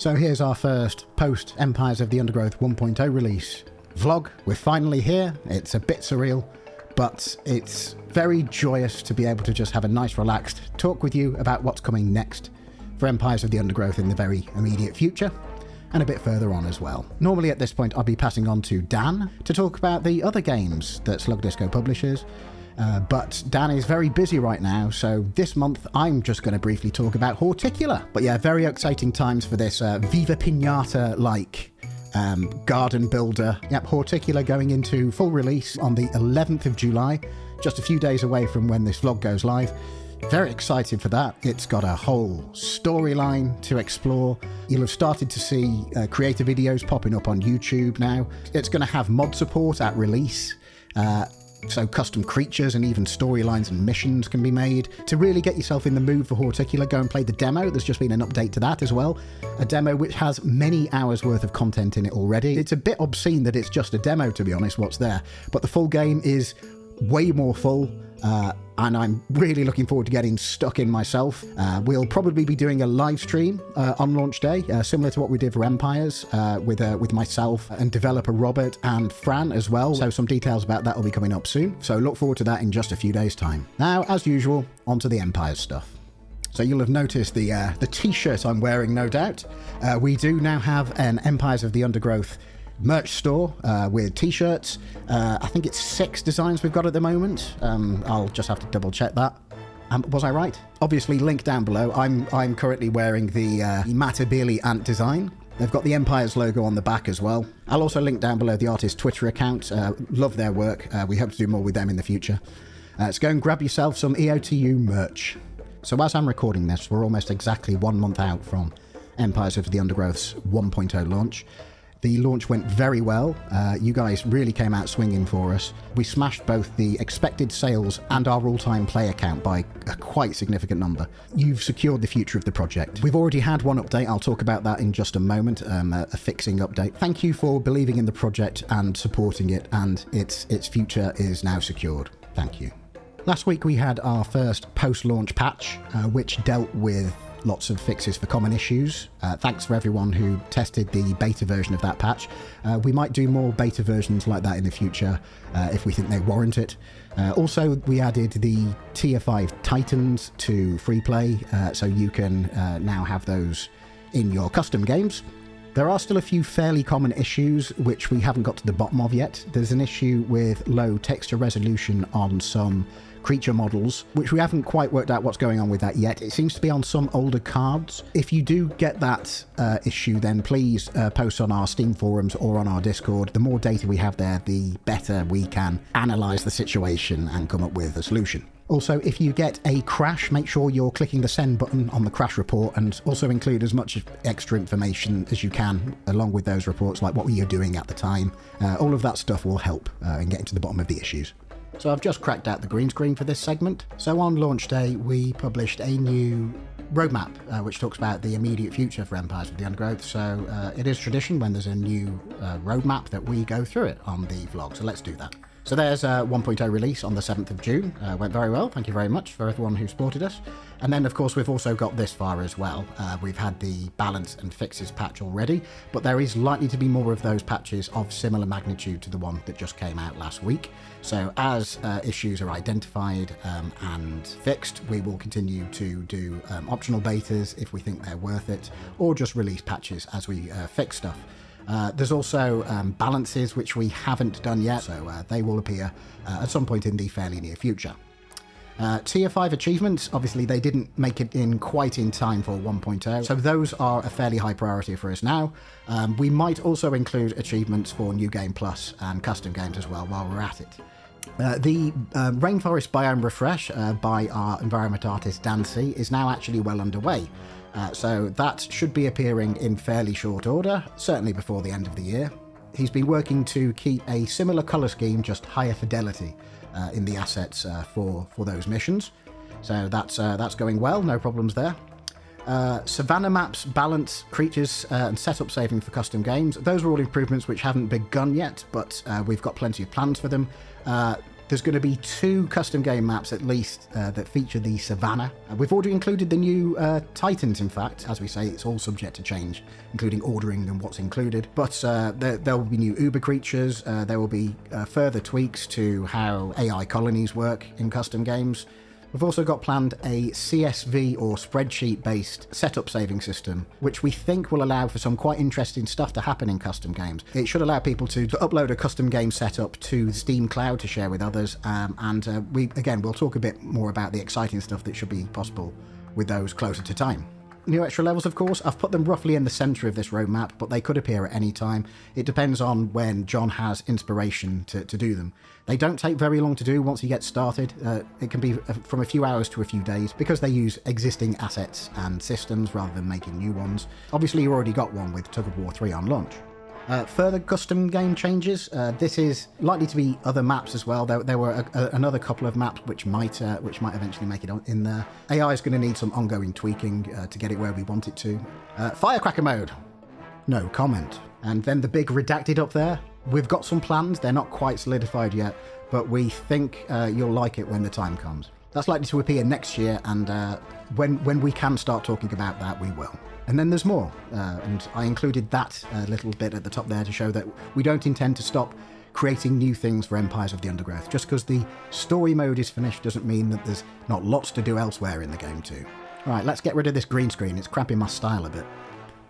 So here's our first post-Empires of the Undergrowth 1.0 release vlog. We're finally here. It's a bit surreal, but it's very joyous to be able to just have a nice relaxed talk with you about what's coming next for Empires of the Undergrowth in the very immediate future, and a bit further on as well. Normally at this point I'll be passing on to Dan to talk about the other games that Slug Disco publishes, but Dan is very busy right now, so this month I'm just going to briefly talk about Horticular. But yeah, very exciting times for this Viva Pinata-like garden builder. Yep, Horticular going into full release on the 11th of July, just a few days away from when this vlog goes live. Very excited for that. It's got a whole storyline to explore. You'll have started to see creator videos popping up on YouTube now. It's going to have mod support at release. So custom creatures and even storylines and missions can be made. To really get yourself in the mood for Horticular, go and play the demo. There's just been an update to that as well. A demo which has many hours worth of content in it already. It's a bit obscene that it's just a demo, to be honest, what's there. But the full game is way more full, and I'm really looking forward to getting stuck in myself. We'll probably be doing a live stream on launch day, similar to what we did for Empires, with myself and developer Robert and Fran as well. So some details about that will be coming up soon. So look forward to that in just a few days' time. Now, as usual, onto the Empires stuff. So you'll have noticed the t-shirt I'm wearing, no doubt. We do now have an Empires of the Undergrowth merch store with t-shirts. I think it's 6 designs we've got at the moment. I'll just have to double check that. Was I right? Obviously, link down below. I'm currently wearing the Matabili ant design. They've got the Empires logo on the back as well. I'll also link down below the artist's Twitter account. Love their work. We hope to do more with them in the future. So go and grab yourself some EotU merch. So as I'm recording this, we're almost exactly 1 month out from Empires of the Undergrowth's 1.0 launch. The launch went very well. You guys really came out swinging for us. We smashed both the expected sales and our all-time player count by a quite significant number. You've secured the future of the project. We've already had one update. I'll talk about that in just a moment, a fixing update. Thank you for believing in the project and supporting it, and its future is now secured. Thank you. Last week we had our first post-launch patch, which dealt with lots of fixes for common issues. Thanks for everyone who tested the beta version of that patch. We might do more beta versions like that in the future if we think they warrant it. Also, we added the Tier 5 Titans to free play, so you can now have those in your custom games. There are still a few fairly common issues which we haven't got to the bottom of yet. There's an issue with low texture resolution on some creature models, which we haven't quite worked out what's going on with that yet. It seems to be on some older cards. If you do get that issue, then please post on our Steam forums or on our Discord. The more data we have there, the better we can analyze the situation and come up with a solution. Also, if you get a crash, make sure you're clicking the send button on the crash report, and also include as much extra information as you can along with those reports, like what were you doing at the time. All of that stuff will help in getting to the bottom of the issues. So I've just cracked out the green screen for this segment. So on launch day, we published a new roadmap, which talks about the immediate future for Empires of the Undergrowth. So it is tradition when there's a new roadmap that we go through it on the vlog. So let's do that. So there's a 1.0 release on the 7th of June. Went very well. Thank you very much for everyone who supported us. And then, of course, we've also got this far as well. We've had the balance and fixes patch already, but there is likely to be more of those patches of similar magnitude to the one that just came out last week. So as issues are identified and fixed, we will continue to do optional betas if we think they're worth it, or just release patches as we fix stuff. There's also balances which we haven't done yet, so they will appear at some point in the fairly near future. Tier 5 achievements, obviously they didn't make it in quite in time for 1.0, so those are a fairly high priority for us now. We might also include achievements for New Game Plus and custom games as well while we're at it. The Rainforest Biome Refresh by our environment artist Dan C is now actually well underway. So that should be appearing in fairly short order, certainly before the end of the year. He's been working to keep a similar colour scheme, just higher fidelity in the assets for those missions. So that's going well, no problems there. Savannah maps, balance, creatures, and setup saving for custom games. Those are all improvements which haven't begun yet, but we've got plenty of plans for them. There's going to be 2 custom game maps at least that feature the savannah. We've already included the new titans, in fact. As we say, it's all subject to change, including ordering and what's included. But there will be new uber creatures. There will be further tweaks to how AI colonies work in custom games. We've also got planned a CSV or spreadsheet-based setup saving system, which we think will allow for some quite interesting stuff to happen in custom games. It should allow people to upload a custom game setup to Steam Cloud to share with others, we'll talk a bit more about the exciting stuff that should be possible with those closer to time. New extra levels, of course, I've put them roughly in the centre of this roadmap, but they could appear at any time. It depends on when John has inspiration to do them. They don't take very long to do once you get started. It can be from a few hours to a few days because they use existing assets and systems rather than making new ones. Obviously, you already got one with Tug of War 3 on launch. Further custom game changes. This is likely to be other maps as well. There were another couple of maps which might eventually make it in there. AI is going to need some ongoing tweaking to get it where we want it to. Firecracker mode. No comment. And then the big redacted up there. We've got some plans. They're not quite solidified yet, but we think you'll like it when the time comes. That's likely to appear next year, and when we can start talking about that, we will. And then there's more, and I included that little bit at the top there to show that we don't intend to stop creating new things for Empires of the Undergrowth. Just because the story mode is finished doesn't mean that there's not lots to do elsewhere in the game too. Right, let's get rid of this green screen. It's cramping my style a bit.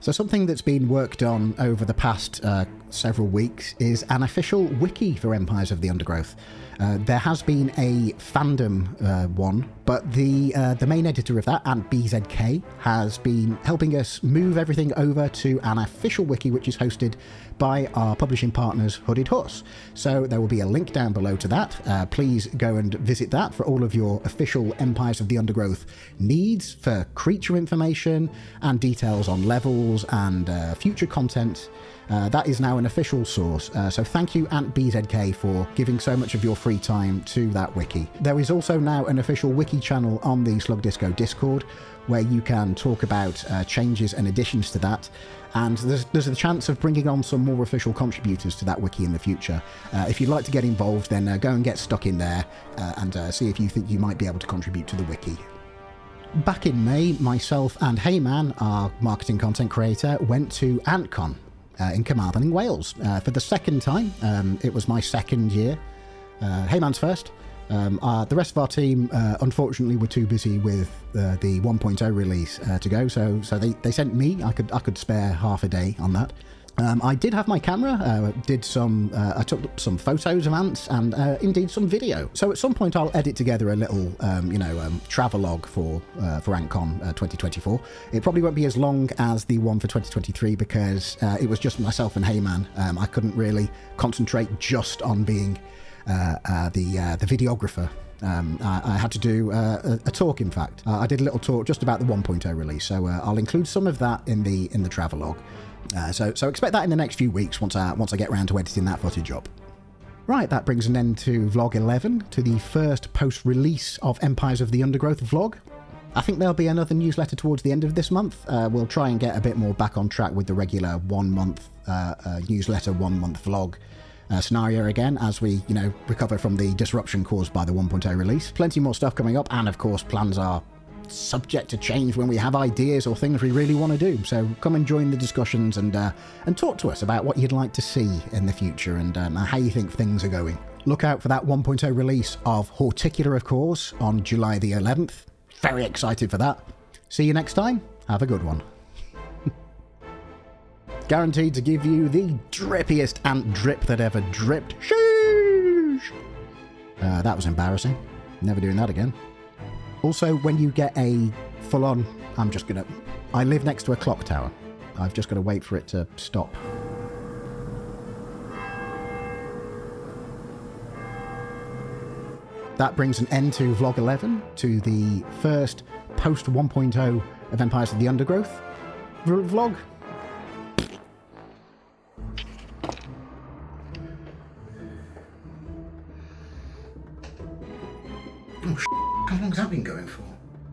So something that's been worked on over the past several weeks is an official wiki for Empires of the Undergrowth. There has been a fandom one, but the main editor of that, AntBZK, has been helping us move everything over to an official wiki which is hosted by our publishing partners, Hooded Horse. So there will be a link down below to that. Please go and visit that for all of your official Empires of the Undergrowth needs for creature information and details on levels and future content. That is now an official source, so thank you AntBZK for giving so much of your free time to that wiki. There is also now an official wiki channel on the Slug Disco Discord where you can talk about changes and additions to that, and there's a chance of bringing on some more official contributors to that wiki in the future. If you'd like to get involved, then go and get stuck in there and see if you think you might be able to contribute to the wiki. Back in May, myself and Heyman, our marketing content creator, went to ANTCON in Carmarthen in Wales for the second time. It was my second year. Heyman's first. The rest of our team unfortunately were too busy with the 1.0 release to go, so they sent me. I could spare half a day on that. I did have my camera, I took some photos of ants and indeed some video. So at some point I'll edit together a little, travelogue for ANTCON 2024. It probably won't be as long as the one for 2023 because it was just myself and Heyman. I couldn't really concentrate just on being the videographer. I had to do a talk, in fact. I did a little talk just about the 1.0 release, so I'll include some of that in the travelogue. So expect that in the next few weeks once I get around to editing that footage up. Right, that brings an end to vlog 11, to the first post-release of Empires of the Undergrowth vlog. I think there'll be another newsletter towards the end of this month. We'll try and get a bit more back on track with the regular 1 month newsletter, 1 month vlog scenario again as we, recover from the disruption caused by the 1.0 release. Plenty more stuff coming up, and of course plans are subject to change when we have ideas or things we really want to do. So come and join the discussions and talk to us about what you'd like to see in the future and how you think things are going. Look out for that 1.0 release of Horticular, of course, on July the 11th. Very excited for that. See you next time. Have a good one. Guaranteed to give you the drippiest ant drip that ever dripped. Sheesh! That was embarrassing. Never doing that again. Also, when you get a full-on... I live next to a clock tower. I've just got to wait for it to stop. That brings an end to vlog 11, to the first post 1.0 of Empires of the Undergrowth vlog. Oh, how long's that been going for?